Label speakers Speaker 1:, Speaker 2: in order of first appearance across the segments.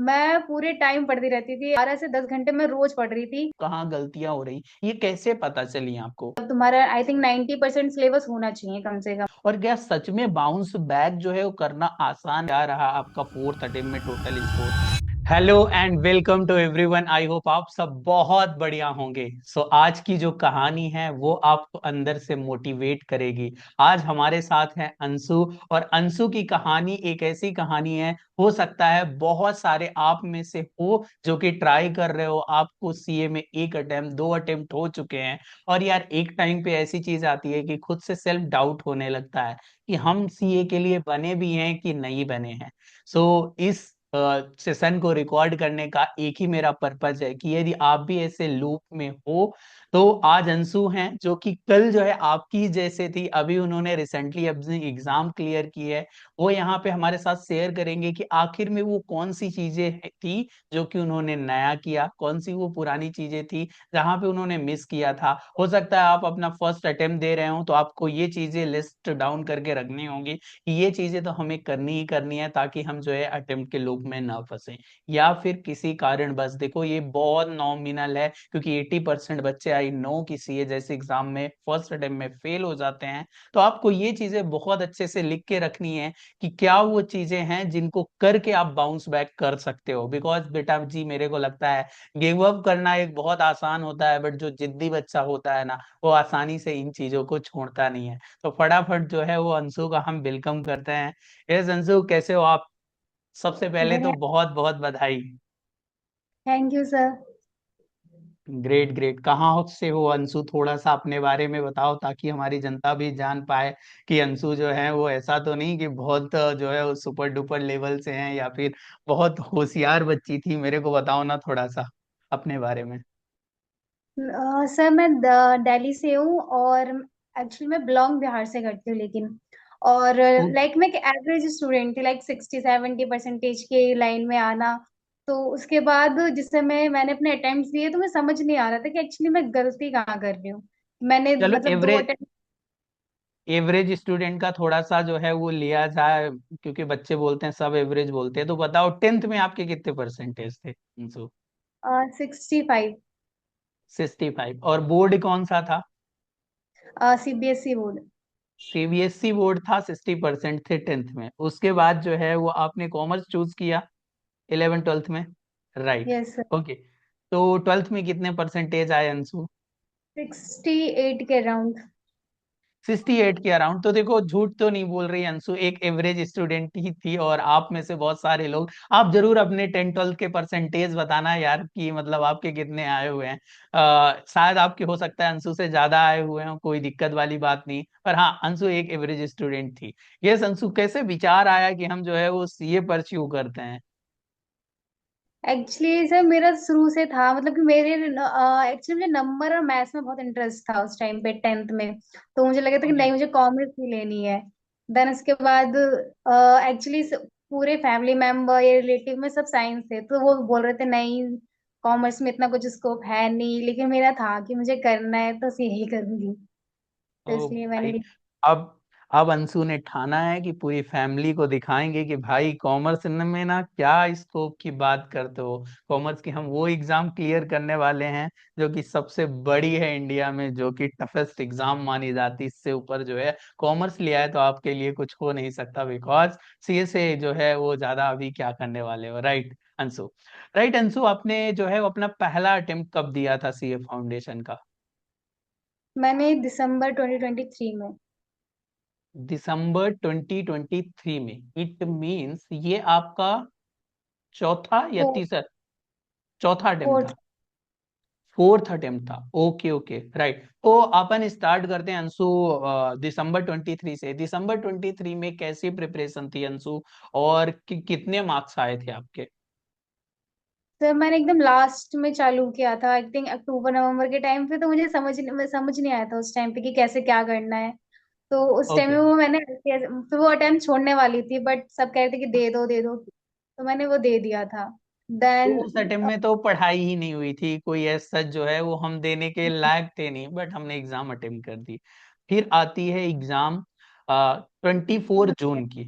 Speaker 1: मैं पूरे टाइम पढ़ती रहती थी, 12 से 10 घंटे मैं रोज पढ़ रही थी।
Speaker 2: कहाँ गलतियां हो रही, ये कैसे पता चली आपको?
Speaker 1: तुम्हारा आई थिंक 90% सिलेबस होना चाहिए कम से कम।
Speaker 2: और क्या सच में बाउंस बैक जो है वो करना आसान आ रहा आपका फोर्थ अटेम्प्ट में total score? Hello and welcome to everyone, I hope आप सब बहुत बढ़िया होंगे। आज की जो कहानी है वो आपको अंदर से मोटिवेट करेगी। आज हमारे साथ है अंशु, और अंशु की कहानी एक ऐसी कहानी है, हो सकता है बहुत सारे आप में से हो जो कि ट्राई कर रहे हो, आपको सीए में एक अटेम्प्ट दो अटेम्प्ट हो चुके हैं। और यार एक टाइम पे ऐसी चीज आती है कि खुद से सेल्फ डाउट होने लगता है कि हम सीए के लिए बने भी हैं कि नहीं बने हैं। इस सेशन को रिकॉर्ड करने का एक ही मेरा पर्पज है कि यदि आप भी ऐसे लूप में हो, तो आज अंशु हैं जो कि कल जो है आपकी जैसे थी, अभी उन्होंने रिसेंटली अपनी एग्जाम क्लियर की है। वो यहाँ पे हमारे साथ शेयर करेंगे कि आखिर में वो कौन सी चीजें थी जो कि उन्होंने नया किया, कौन सी वो पुरानी चीजें थी जहां पे उन्होंने मिस किया था। हो सकता है आप अपना फर्स्ट अटेम्प्ट दे रहे हो तो आपको ये चीजें लिस्ट डाउन करके रखनी होंगी कि ये चीजें तो हमें करनी ही करनी है, ताकि हम जो है अटेम्प्ट के लूप में ना फंसे। या फिर किसी कारण बस देखो, ये बहुत नॉमिनल है क्योंकि 80% बच्चे आई नो कि सीए जैसे एग्जाम में फर्स्ट अटेम्प्ट में फेल हो जाते हैं। तो आपको ये चीजें बहुत अच्छे से लिख के रखनी है कि क्या वो चीजें हैं जिनको करके आप बाउंस बैक कर सकते हो। बिकॉज बेटा जी, मेरे को लगता है गिव अप करना एक बहुत आसान होता है, बट जो जिद्दी बच्चा होता है ना, वो आसानी से इन चीजों को छोड़ता नहीं है। तो फटाफट जो है वो अंशु का हम वेलकम करते हैं। यस अंशु, कैसे हो आप? सबसे पहले तो
Speaker 1: बढ़िया।
Speaker 2: बहुत बहुत बधाई।
Speaker 1: Thank you sir.
Speaker 2: Great great. कहाँ से हो अंशु, थोड़ा सा अपने बारे में बताओ ताकि हमारी जनता भी जान पाए कि अंशु जो है वो ऐसा तो नहीं कि बहुत जो है वो सुपर डुपर लेवल से हैं, या फिर बहुत होशियार बच्ची थी। मेरे को बताओ ना थोड़ा सा अपने बारे में।
Speaker 1: सर मैं दिल्ली से हूँ और एक्चुअली मैं बिलोंग बिहार से करती हूँ, लेकिन और लाइक मैं एक एवरेज स्टूडेंट थी, लाइक 60-70 परसेंटेज के लाइन में आना। तो उसके बाद जिस समय मैंने अपने अटेम्प्ट दिए तो मैं समझ नहीं आ रहा था कि एक्चुअली मैं गलती कहाँ कर रही हूँ। मैंने
Speaker 2: चलो,
Speaker 1: मतलब दो
Speaker 2: एवरेज
Speaker 1: अटेम्प्ट।
Speaker 2: एवरेज स्टूडेंट का थोड़ा सा जो है वो लिया जाए, क्योंकि बच्चे बोलते हैं सब एवरेज बोलते हैं। तो बताओ, टेंथ में आपके कितने परसेंटेज थे अंशु?
Speaker 1: 65।
Speaker 2: 65। और बोर्ड कौन सा था?
Speaker 1: CBSE board.
Speaker 2: सीबीएसई बोर्ड था। 60% थे टेंथ में। उसके बाद जो है वो आपने कॉमर्स चूज किया 11 ट्वेल्थ में, राइट?
Speaker 1: Yes sir.
Speaker 2: ओके। तो ट्वेल्थ में कितने परसेंटेज आए अंशु?
Speaker 1: 68 के अराउंड।
Speaker 2: 68 के अराउंड। तो देखो, झूठ तो नहीं बोल रही अंशु, एक एवरेज स्टूडेंट ही थी। और आप में से बहुत सारे लोग, आप जरूर अपने 10 ट्वेल्थ के परसेंटेज बताना यार, कि मतलब आपके कितने आए हुए हैं। शायद आपके हो सकता है अंशु से ज्यादा आए हुए हैं, कोई दिक्कत वाली बात नहीं। पर हाँ, अंशु एक एवरेज स्टूडेंट थी। ये अंशु, कैसे विचार आया कि हम जो है वो सीए परस्यू करते हैं?
Speaker 1: एक्चुअली सर मेरा शुरू से था, मतलब कि मेरे एक्चुअली मुझे नंबर और मैथ्स में बहुत इंटरेस्ट था उस टाइम पे 10th में। तो मुझे लगा था कि
Speaker 2: ओके।
Speaker 1: नहीं, मुझे कॉमर्स ही लेनी है। देन उसके बाद एक्चुअली पूरे फैमिली मेंबर या रिलेटिव में सब साइंस थे, तो वो बोल रहे थे नहीं, कॉमर्स में इतना कुछ स्कोप है नहीं, लेकिन मेरा था कि मुझे करना है तो यही करूंगी। तो
Speaker 2: ओ
Speaker 1: इसलिए मैंने
Speaker 2: भाई, अब अब अंशु ने ठाना है कि पूरी फैमिली को दिखाएंगे कि भाई कॉमर्स में ना क्या स्कोप की बात करते हो। कॉमर्स की हम वो एग्जाम क्लियर करने वाले हैं जो कि सबसे बड़ी है इंडिया में, जो कि टफेस्ट एग्जाम मानी जाती है। इससे ऊपर जो है कॉमर्स लिया है तो आपके लिए कुछ हो नहीं सकता, बिकॉज सीए से जो है वो ज्यादा अभी क्या करने वाले हो, राइट अंशु? राइट अंशु, आपने जो है वो अपना पहला अटेम्प्ट कब दिया था सीए फाउंडेशन का?
Speaker 1: मैंने दिसंबर 2023 में।
Speaker 2: दिसंबर 2023 में? इट मींस ये आपका चौथा या
Speaker 1: फोर्थ।
Speaker 2: तीसरा? चौथा अटेम्प्ट
Speaker 1: फोर्थ।
Speaker 2: था? फोर्थ अटेम्प्ट था। Okay okay, right. तो अपन स्टार्ट करते हैं अंशु। दिसंबर 23 से, दिसंबर 23 में कैसी प्रिपरेशन थी अंशु, और कितने मार्क्स आए थे आपके?
Speaker 1: सर मैंने एकदम लास्ट में चालू किया था, आई थिंक अक्टूबर नवंबर के टाइम पे। तो मुझे समझ नहीं आया था उस टाइम पे कि कैसे क्या करना है। तो उस टाइम
Speaker 2: ओके।
Speaker 1: में वो मैंने फिर वो अटेम्प्ट छोड़ने वाली थी, बट सब कह रहे थे कि दे दो दे दो, तो मैंने वो दे दिया था।
Speaker 2: तो
Speaker 1: देन
Speaker 2: उस अटेम्प्ट में तो पढ़ाई ही नहीं हुई थी कोई, ऐसा जो है वो हम देने के लायक थे नहीं, बट हमने एग्जाम अटेम्प्ट कर दी। फिर आती है एग्जाम 24 जून की।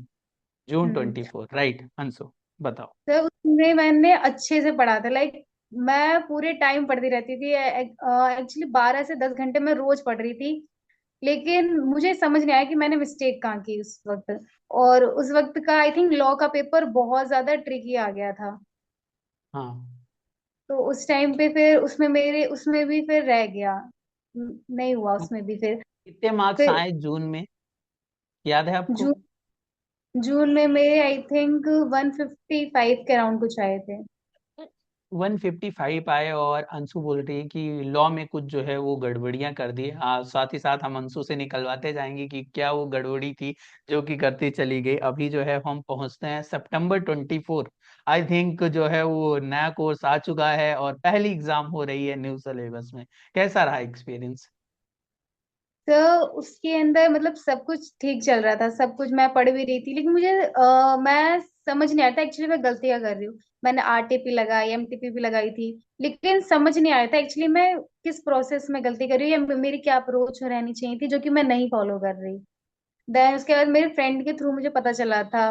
Speaker 2: जून 24, राइट अंशु? बताओ।
Speaker 1: तो उसमें मैंने अच्छे से पढ़ा था, लाइक मैं पूरे टाइम पढ़ती रहती थी। एक्चुअली 12 से 10 घंटे मैं रोज पढ़ रही थी। लेकिन मुझे समझ नहीं आया कि मैंने मिस्टेक कहाँ की उस वक्त। और उस वक्त का आई थिंक लॉ का पेपर बहुत ज्यादा ट्रिकी आ गया था।
Speaker 2: हाँ।
Speaker 1: तो उस टाइम पे फिर उसमें भी फिर रह गया। नहीं हुआ उसमें भी फिर।
Speaker 2: कितने मार्क्स
Speaker 1: फिर
Speaker 2: आए जून में, याद है आपको?
Speaker 1: जून जून में मेरे आई थिंक 155 के अराउंड कुछ आए थे।
Speaker 2: 155 आए, और अंशु बोल रही है कि लॉ में कुछ जो है वो गड़बड़ियां कर दी। हाँ, साथ ही साथ हम अंशु से निकलवाते जाएंगे कि क्या वो गड़बड़ी थी जो कि करती चली गई। अभी जो है हम पहुंचते हैं September 24। आई थिंक जो है वो नया कोर्स आ चुका है और पहली एग्जाम हो रही है न्यू सिलेबस में। कैसा रहा एक्सपीरियंस?
Speaker 1: तो उसके अंदर मतलब सब कुछ ठीक चल रहा था, सब कुछ मैं पढ़ भी रही थी, लेकिन मुझे मैं समझ नहीं आया था एक्चुअली मैं गलतियां कर रही हूँ। मैंने आरटीपी लगाई, एमटीपी भी लगाई थी, लेकिन समझ नहीं आया था एक्चुअली मैं किस प्रोसेस में गलती कर रही हूँ या मेरी क्या अप्रोच रहनी चाहिए थी, जो कि मैं नहीं फॉलो कर रही। देन उसके बाद मेरे फ्रेंड के थ्रू मुझे पता चला था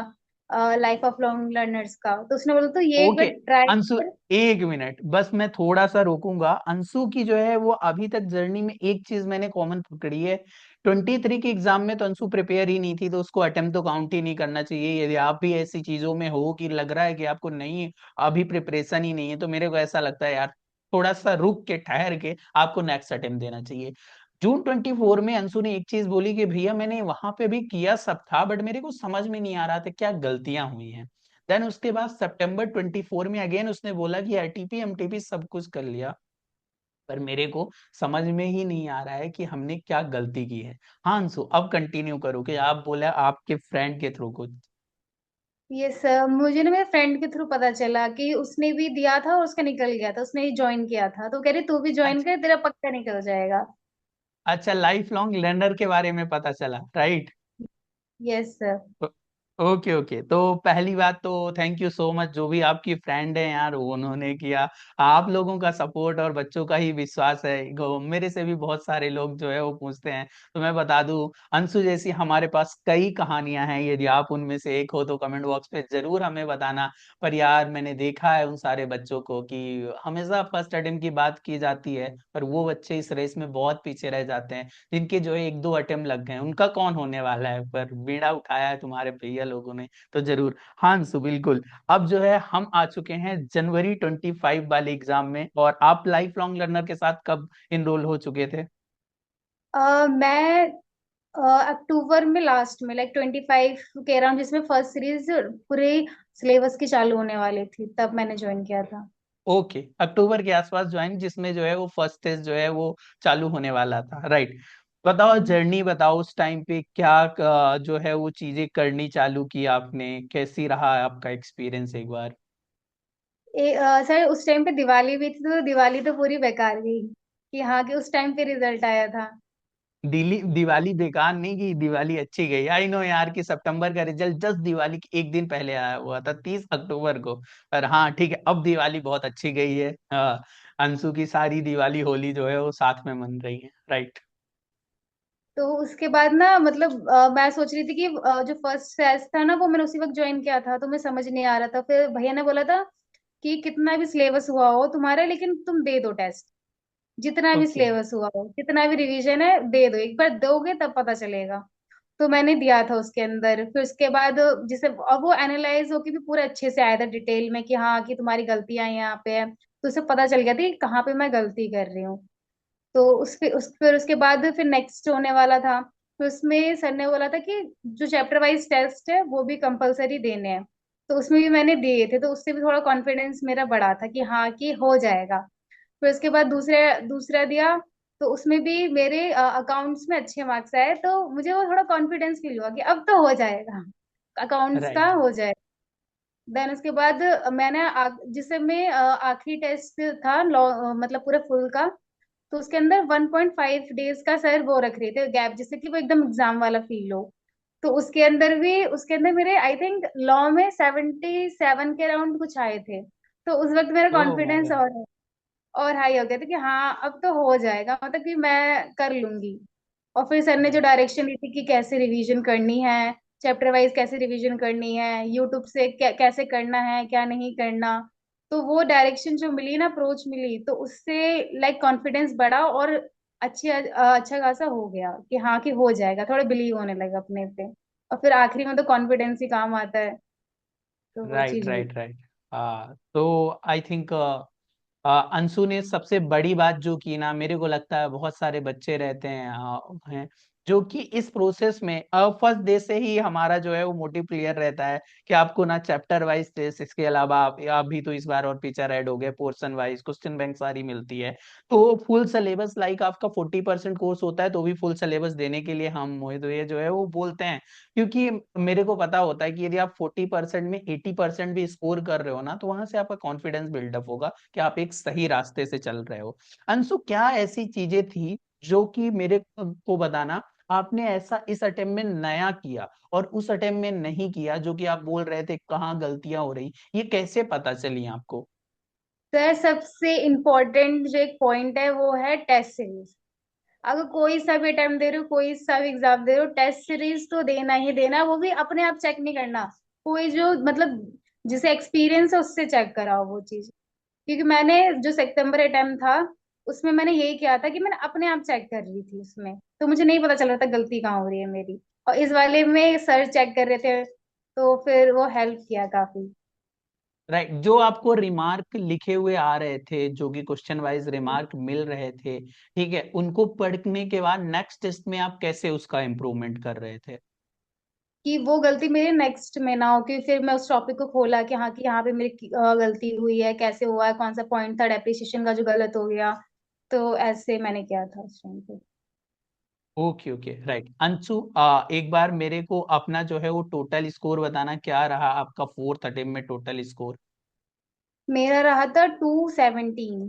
Speaker 1: लाइफ ऑफ लॉन्ग लर्नर्स का, तो उसने बोला तो ये एक बार
Speaker 2: ओके।
Speaker 1: ट्राई
Speaker 2: अंशु,
Speaker 1: कर।
Speaker 2: 1 मिनट बस, मैं थोड़ा सा रोकूंगा। अंशु की जो है वो अभी तक जर्नी में एक चीज मैंने कॉमन पकड़ी है। 23 के एग्जाम में तो अंशु प्रिपेयर ही नहीं थी, तो उसको अटेम्प्ट तो काउंट ही नहीं करना चाहिए। यदि आप भी ऐसी चीजों में हो कि लग रहा है कि आपको नहीं, अभी प्रिपरेशन ही नहीं है, तो मेरे को ऐसा लगता है यार, थोड़ा सा रुक के ठहर के आपको नेक्स्ट अटेम्प्ट देना चाहिए। जून 24 में अंशु ने एक चीज बोली कि भैया मैंने वहां पे भी किया सब था, बट मेरे को समझ में नहीं आ रहा था क्या गलतियां हुई हैं। देन उसके बाद September 24 में अगेन उसने बोला कि आरटीपी एमटीपी सब कुछ कर लिया, पर मेरे को समझ में ही नहीं आ रहा है कि हमने क्या गलती की है। हाँ अंशु, अब कंटिन्यू करो कि आप बोला आपके फ्रेंड के थ्रू कुछ।
Speaker 1: ये सर मुझे ना मेरे फ्रेंड के थ्रू पता चला कि उसने भी दिया था और उसका निकल गया था, उसने ज्वाइन किया था, तो कह रही तू भी ज्वाइन
Speaker 2: अच्छा।
Speaker 1: कर, तेरा पक्का निकल जाएगा।
Speaker 2: अच्छा, लाइफ लॉन्ग लर्नर के बारे में पता चला, right?
Speaker 1: Yes sir.
Speaker 2: Okay okay, तो पहली बात तो थैंक यू सो मच जो भी आपकी फ्रेंड है यार, वो उन्होंने किया। आप लोगों का सपोर्ट और बच्चों का ही विश्वास है। मेरे से भी बहुत सारे लोग जो है वो पूछते हैं, तो मैं बता दूं, अंशु जैसी हमारे पास कई कहानियां हैं। यदि आप उनमें से एक हो तो कमेंट बॉक्स पे जरूर हमें बताना। पर यार मैंने देखा है उन सारे बच्चों को कि हमेशा फर्स्ट अटेम्प्ट की बात की जाती है, पर वो बच्चे इस रेस में बहुत पीछे रह जाते हैं जिनके जो है 1-2 अटेम्प्ट लग गए। उनका कौन होने वाला है? पर बीड़ा उठाया है तुम्हारे भैया लोगों ने, तो जरूर। हाँ अंशु, बिल्कुल। अब जो है हम आ चुके हैं January 25 वाले एग्जाम में, और आप लाइफ लॉन्ग लर्नर के साथ कब इनरोल हो चुके थे?
Speaker 1: मैं अक्टूबर में लास्ट में लाइक 25 के अराउंड, जिसमें फर्स्ट सीरीज पूरे सिलेबस की चालू होने वाली थी, तब मैंने ज्वाइन किया था।
Speaker 2: ओके, अक्टूबर के आसपास ज्वाइन, जिसमें जो है वो फर्स्ट टेस्ट जो है वो चालू होने वाला था, राइट? बताओ, जर्नी बताओ, उस टाइम पे क्या जो है वो चीजें करनी चालू की आपने, कैसी रहा आपका एक्सपीरियंस एक बार?
Speaker 1: सर उस टाइम पे दिवाली भी थी, तो दिवाली तो पूरी बेकार गई कि हाँ कि उस टाइम पे रिजल्ट आया था।
Speaker 2: दिवाली बेकार नहीं गई, दिवाली अच्छी गई। आई नो यार कि सितंबर का रिजल्ट जस्ट दिवाली के एक दिन पहले आया हुआ था, 30 अक्टूबर को। पर हाँ ठीक है, अब दिवाली बहुत अच्छी गई है। अंशु की सारी दिवाली होली जो है वो साथ में मन रही है, राइट?
Speaker 1: तो उसके बाद ना मतलब मैं सोच रही थी कि जो फर्स्ट सेस था ना वो मैंने उसी वक्त ज्वाइन किया था, तो मैं समझ नहीं आ रहा था। फिर भैया ने बोला था कि कितना भी सिलेबस हुआ हो तुम्हारा, लेकिन तुम दे दो टेस्ट। जितना भी
Speaker 2: ओके।
Speaker 1: सिलेबस हुआ हो, जितना भी रिवीजन है, दे दो, एक बार दोगे तब पता चलेगा। तो मैंने दिया था उसके अंदर। फिर उसके बाद जिसे अब वो एनालाइज होके भी पूरा अच्छे से आया था डिटेल में कि हाँ कि तुम्हारी गलतियां यहाँ पे है, तो उसे पता चल गया था कि कहाँ पे मैं गलती कर रही हूँ। तो फिर उसके बाद फिर नेक्स्ट होने वाला था। तो उसमें सर ने बोला था कि जो चैप्टर वाइज टेस्ट है वो भी कंपलसरी देने हैं। तो उसमें भी मैंने दिए थे, तो उससे भी थोड़ा कॉन्फिडेंस मेरा बढ़ा था कि हाँ कि हो जाएगा। फिर उसके बाद दूसरे दूसरा दिया, तो उसमें भी मेरे अकाउंट्स में अच्छे मार्क्स आए, तो मुझे वो थोड़ा कॉन्फिडेंस फील हुआ कि अब तो हो जाएगा, अकाउंट्स का
Speaker 2: राइट।
Speaker 1: हो जाएगा। देन उसके बाद जिससे में आखिरी टेस्ट था लॉ, मतलब पूरे फुल का। तो उसके अंदर 1.5 डेज का सर वो रख रहे थे गैप, जिससे कि वो एकदम एग्जाम वाला फील हो। तो उसके अंदर मेरे आई थिंक लॉ में 77 के अराउंड कुछ आए थे। तो उस वक्त मेरा
Speaker 2: ओह माय
Speaker 1: कॉन्फिडेंस
Speaker 2: गॉड।
Speaker 1: और हाई हो गया था कि हाँ अब तो हो जाएगा, मतलब कि मैं कर लूंगी। और फिर सर ने जो डायरेक्शन दी थी कि कैसे रिवीजन करनी है, चैप्टर वाइज कैसे रिवीजन करनी है, यूट्यूब से कैसे करना है, क्या नहीं करना। तो वो डायरेक्शन जो मिली ना, अप्रोच मिली, तो उससे लाइक कॉन्फिडेंस बढ़ा और अच्छा खासा हो गया कि हाँ कि हो जाएगा, थोड़ा बिलीव होने लगा अपने पे। और फिर आखिरी में तो कॉन्फिडेंस ही काम आता है। तो वो
Speaker 2: राइट
Speaker 1: चीज हुई।
Speaker 2: Right right. तो आई थिंक अंशु ने सबसे बड़ी बात जो की ना, मेरे को लगता है बहुत सारे बच्चे रहते हैं जो कि इस प्रोसेस में फर्स्ट डे से ही हमारा जो है वो मोटिव क्लियर रहता है कि आपको ना चैप्टर वाइज टेस्ट, इसके अलावा आप भी तो इस बार और टीचर ऐड हो गए, पोर्शन वाइज क्वेश्चन बैंक सारी मिलती है। तो फुल सिलेबस लाइक आपका 40% कोर्स होता है, तो भी फुल सिलेबस देने के लिए हम मोहित भैया जो है वो बोलते हैं। क्योंकि मेरे को पता होता है कि यदि आप 40% में 80% भी स्कोर कर रहे हो ना, तो वहां से आपका कॉन्फिडेंस बिल्डअप होगा कि आप एक सही रास्ते से चल रहे हो। अंशु, क्या ऐसी चीजें थी जो कि मेरे को बताना, आपने ऐसा इस अटेम्प्ट में नया किया और उस अटेम्प्ट में नहीं किया, जो कि आप बोल रहे थे कहाँ गलतियां हो रही, ये कैसे पता चली आपको?
Speaker 1: सर सबसे इम्पोर्टेंट जो एक पॉइंट है वो है टेस्ट सीरीज। अगर कोई सा भी अटेम्प्ट दे रहे हो, कोई सा भी एग्जाम दे रहे हो, टेस्ट सीरीज तो देना ही देना। वो भी अपने आप चेक नहीं करना, कोई जो मतलब जिसे एक्सपीरियंस है उससे चेक कराओ वो चीज। क्योंकि मैंने जो सितंबर अटेम्प्ट था उसमें मैंने यही किया था कि मैंने अपने आप चेक कर रही थी उसमें, तो मुझे नहीं पता चल रहा था गलती कहाँ हो रही है मेरी। और इस वाले में सर चेक कर रहे थे, तो फिर वो हेल्प किया काफी।
Speaker 2: राइट, जो आपको रिमार्क लिखे हुए आ रहे थे, जो कि क्वेश्चन वाइज रिमार्क मिल रहे थे, ठीक है, उनको पढ़ने के बाद नेक्स्ट टेस्ट में आप कैसे उसका इम्प्रूवमेंट कर रहे थे?
Speaker 1: कि वो गलती मेरे नेक्स्ट में ना हो, कि फिर मैं उस टॉपिक को खोला कि हाँ कि यहाँ पे मेरी गलती हुई है, कैसे हुआ है, कौन सा पॉइंट था डेप्रिसिएशन का जो गलत हो गया। तो ऐसे मैंने किया था उस टाइम पे।
Speaker 2: Okay okay right. अंशु, एक बार मेरे को अपना जो है वो टोटल स्कोर बताना, क्या रहा आपका फोर्थ अटेम्प्ट में टोटल स्कोर?
Speaker 1: मेरा रहा था 217।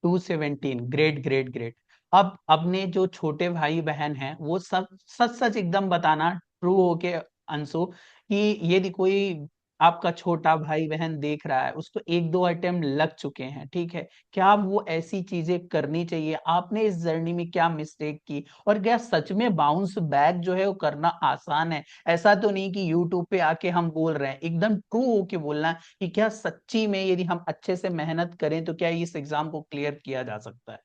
Speaker 2: 217, ग्रेट ग्रेट ग्रेट। अब अपने जो छोटे भाई बहन हैं वो सब सच सच एकदम बताना, ट्रू हो के अंशु, कि यदि कोई आपका छोटा भाई बहन देख रहा है, उसको एक दो अटेम्प्ट लग चुके हैं, ठीक है, क्या वो ऐसी चीजें करनी चाहिए? आपने इस जर्नी में क्या मिस्टेक की, और क्या सच में बाउंस बैक जो है वो करना आसान है? ऐसा तो नहीं कि यूट्यूब पे आके हम बोल रहे हैं, एकदम ट्रू होके बोलना कि क्या सच्ची में यदि हम अच्छे से मेहनत करें तो क्या इस एग्जाम को क्लियर किया जा सकता है?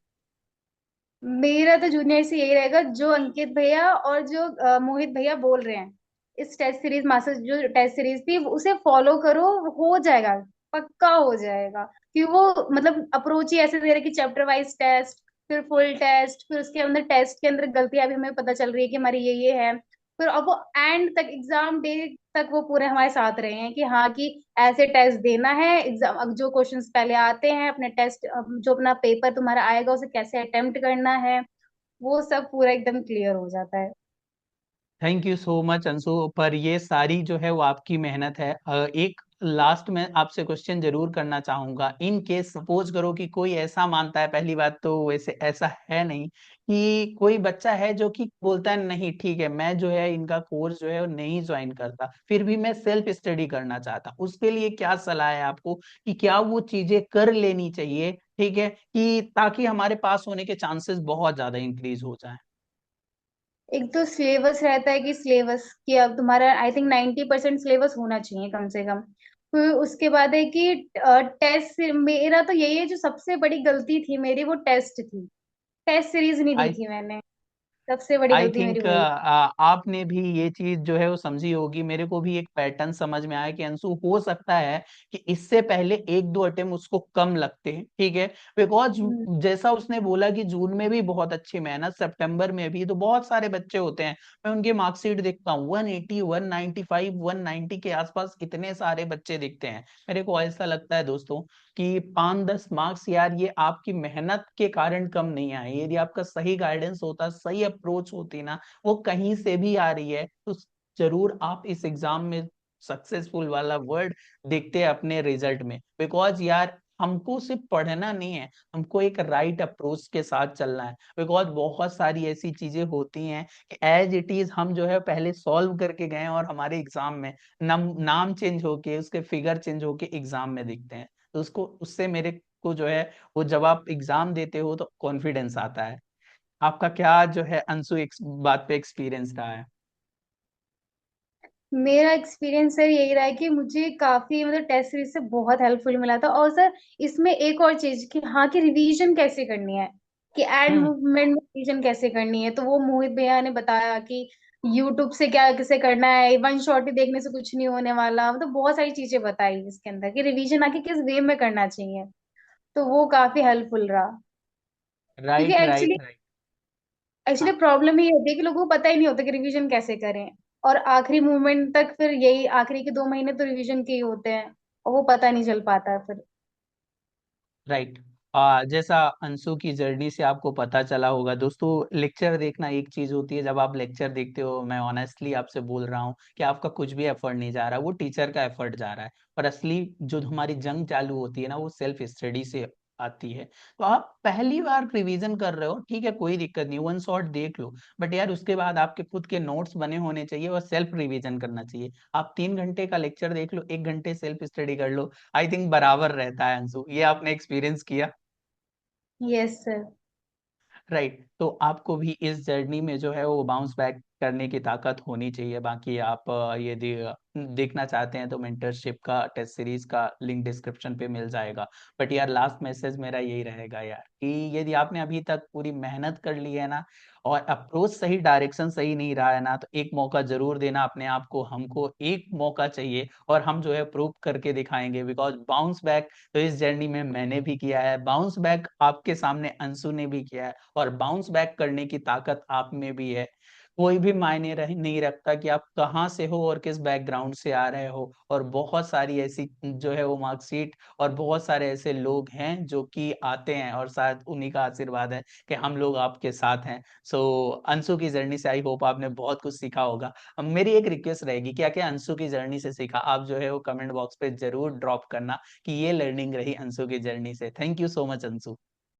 Speaker 1: मेरा तो जूनियर से यही रहेगा, जो अंकित भैया और जो मोहित भैया बोल रहे हैं, इस टेस्ट सीरीज मास्टर जो टेस्ट सीरीज थी उसे फॉलो करो, हो जाएगा, पक्का हो जाएगा। कि वो मतलब अप्रोच ही ऐसे दे रहे कि चैप्टर वाइज टेस्ट, फिर फुल टेस्ट, फिर उसके अंदर टेस्ट के अंदर गलतियां भी हमें पता चल रही है कि हमारी ये है। फिर अब वो एंड तक एग्जाम डे तक वो पूरे हमारे साथ रहे हैं कि हाँ कि ऐसे टेस्ट देना है एग्जाम। अब जो क्वेश्चंस पहले आते हैं अपने टेस्ट, जो अपना पेपर तुम्हारा आएगा उसे कैसे अटेम्प्ट करना है, वो सब पूरा एकदम क्लियर हो जाता है।
Speaker 2: Thank you so much Anshu, पर ये सारी जो है वो आपकी मेहनत है। एक लास्ट में आपसे क्वेश्चन जरूर करना चाहूंगा, इन केस सपोज करो कि कोई ऐसा मानता है, पहली बात तो वैसे ऐसा है नहीं, कि कोई बच्चा है जो कि बोलता है नहीं ठीक है, मैं जो है इनका कोर्स जो है वो नहीं ज्वाइन करता, फिर भी मैं सेल्फ स्टडी करना चाहता, उसके लिए क्या सलाह है आपको, कि क्या वो चीजें कर लेनी चाहिए, ठीक है, कि ताकि हमारे पास होने के चांसेस बहुत ज्यादा इंक्रीज हो जाए?
Speaker 1: एक तो सिलेबस रहता है कि सिलेबस कि अब तुम्हारा आई थिंक 90% सिलेबस होना चाहिए कम से कम। फिर उसके बाद है कि टेस्ट, मेरा तो यही है, जो सबसे बड़ी गलती थी मेरी वो टेस्ट थी। टेस्ट सीरीज नहीं दी
Speaker 2: आई
Speaker 1: थी मैंने, सबसे बड़ी
Speaker 2: आई
Speaker 1: गलती मेरी
Speaker 2: थिंक
Speaker 1: वही।
Speaker 2: आपने भी ये चीज जो है वो समझी होगी, मेरे को भी एक पैटर्न समझ में आया कि अंशु हो सकता है कि इससे पहले एक दो अटेम्प्ट उसको कम लगते हैं, ठीक है, बिकॉज
Speaker 1: हम्म।
Speaker 2: जैसा उसने बोला कि जून में भी बहुत अच्छी मेहनत, सितंबर में भी, तो बहुत सारे बच्चे होते हैं, मैं उनके मार्कशीट देखता हूँ 180 195 190 के आसपास इतने सारे बच्चे दिखते हैं। मेरे को ऐसा लगता है दोस्तों कि 5-10 मार्क्स यार ये आपकी मेहनत के कारण कम नहीं आए, यदि आपका सही गाइडेंस होता, सही अप्रोच होती ना, वो कहीं से भी आ रही है, तो जरूर आप इस एग्जाम में सक्सेसफुल वाला वर्ड देखते हैं अपने रिजल्ट में। बिकॉज यार हमको सिर्फ पढ़ना नहीं है, हमको एक राइट अप्रोच के साथ चलना है, बिकॉज बहुत सारी ऐसी चीजें होती हैं कि एज इट इज हम जो है पहले सॉल्व करके गए और हमारे एग्जाम में नाम चेंज होके, उसके फिगर चेंज होके एग्जाम में दिखते हैं, तो उसको उससे मेरे को जो है वो जब आप एग्जाम देते हो तो कॉन्फिडेंस आता है। आपका क्या जो है अंशु एक बात पे एक्सपीरियंस रहा है?
Speaker 1: मेरा एक्सपीरियंस सर यही रहा है कि मुझे काफी मतलब टेस्ट सीरीज से बहुत हेल्पफुल मिला था। और सर इसमें एक और चीज कि हाँ कि रिवीजन कैसे करनी है, कि एड
Speaker 2: हम्म।
Speaker 1: मूवमेंट में रिवीजन कैसे करनी है, तो वो मोहित भैया ने बताया कि यूट्यूब से क्या कैसे करना है, वन शॉट ही देखने से कुछ नहीं होने वाला, मतलब बहुत सारी चीजें बताई इसके अंदर कि रिवीजन आके किस वे में करना चाहिए। तो वो काफी हेल्पफुल रहा। क्योंकि
Speaker 2: right
Speaker 1: actually
Speaker 2: right right.
Speaker 1: Actually problem ये होती है कि लोगों को पता ही नहीं होता कि रिवीजन कैसे करें। और आखिरी मोमेंट तक फिर यही आखिरी के 2 महीने तो रिवीजन के ही होते हैं, और वो पता नहीं चल पाता है फिर।
Speaker 2: राइट। जैसा अंशु की जर्नी से आपको पता चला होगा दोस्तों, लेक्चर देखना एक चीज होती है, जब आप लेक्चर देखते हो, मैं ऑनेस्टली आपसे बोल रहा हूँ कि आपका कुछ भी एफर्ट नहीं जा रहा, वो टीचर का एफर्ट जा रहा है। और असली जो हमारी जंग चालू होती है ना, वो सेल्फ स्टडी से आती है। तो आप पहली बार रिवीजन कर रहे हो, ठीक है, कोई दिक्कत नहीं, वन शॉट देख लो। बट यार उसके बाद आपके खुद के नोट्स बने होने चाहिए और सेल्फ रिवीजन करना चाहिए। आप 3 घंटे का लेक्चर देख लो, 1 घंटे सेल्फ स्टडी कर लो, आई थिंक बराबर रहता है। अंशु, ये आपने एक्सपीरियंस किया?
Speaker 1: Yes sir.
Speaker 2: राइट। तो आपको भी इस जर्नी में जो है वो बाउंस बैक करने की ताकत होनी चाहिए। बाकी आप ये देखना चाहते हैं तो मेंटरशिप का टेस्ट सीरीज का लिंक डिस्क्रिप्शन पे मिल जाएगा। बट यार लास्ट मैसेज मेरा यही रहेगा यार, कि यदि आपने अभी तक पूरी मेहनत कर ली है ना, और अप्रोच सही, डायरेक्शन सही नहीं रहा है ना, तो एक मौका जरूर देना अपने आप को। हमको एक मौका चाहिए और हम जो है प्रूव करके दिखाएंगे। बिकॉज बाउंस बैक तो इस जर्नी में मैंने भी किया है, बाउंस बैक आपके सामने अंशु ने भी किया है, और बाउंस बैक करने की ताकत आप में भी है। कोई भी मायने नहीं रखता कि आप कहाँ से हो और किस बैकग्राउंड से आ रहे हो। और बहुत सारी ऐसी जो है वो मार्कशीट और बहुत सारे ऐसे लोग हैं जो कि आते हैं, और शायद उन्हीं का आशीर्वाद है कि हम लोग आपके साथ हैं। सो अंशु की जर्नी से आई होप आपने बहुत कुछ सीखा होगा। अब मेरी एक रिक्वेस्ट रहेगी, क्या क्या अंशु की जर्नी से सीखा, आप जो है वो कमेंट बॉक्स पे जरूर ड्रॉप करना कि ये लर्निंग रही अंशु की जर्नी से। Thank you so much Anshu.